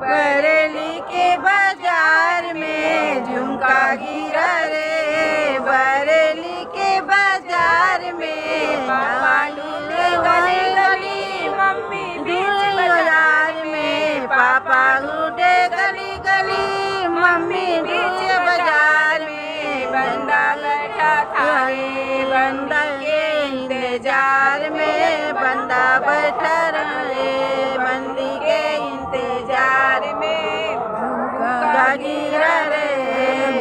बरेली के बाजार में झुमका गिरा रे, बरेली के बाजार में पापा ढूंढे गली गली, मम्मी बीच बाजार में पापा ढूंढे गली गली, मम्मी बीच बाजार में बंदा बैठा था रे, बंदा के इंतजार में बंदा बैठा रहे, बंदी के इंतजार में झुमका गिरा रे,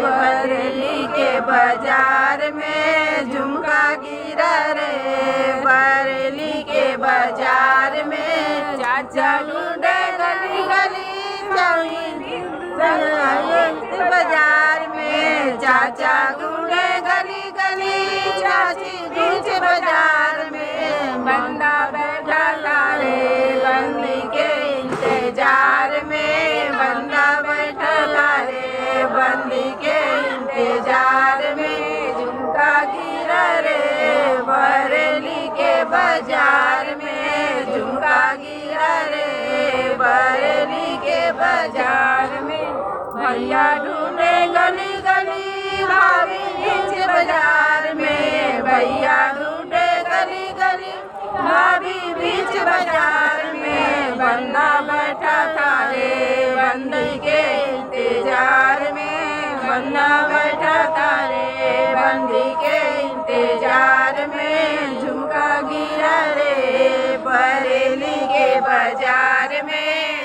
बरेली के बाजार में झुमका गिरा रे, बरेली के बाजार में चाचा ढूंढे गली गली, बाजार में चाचा ढूंढे गली गली, चाची बीच बाजार में बंदा बैठा था रे, बंदी के इंतजार में बंदा बैठा था रे, बंदी के इंतजार में झुमका गिरा रे, बरेली के बाजार में झुमका गिरा रे, बरेली के बाजार में भैया ढूंढे गली गली, भाभी बीच बाजार में भैया ढूंढे गली गली, भाभी बीच बाजार में बंदा बैठा था रे, बंदी के इंतजार में बंदा बैठा था रे, बंदी के इंतजार में झुमका गिरा रे, बरेली के बाजार में।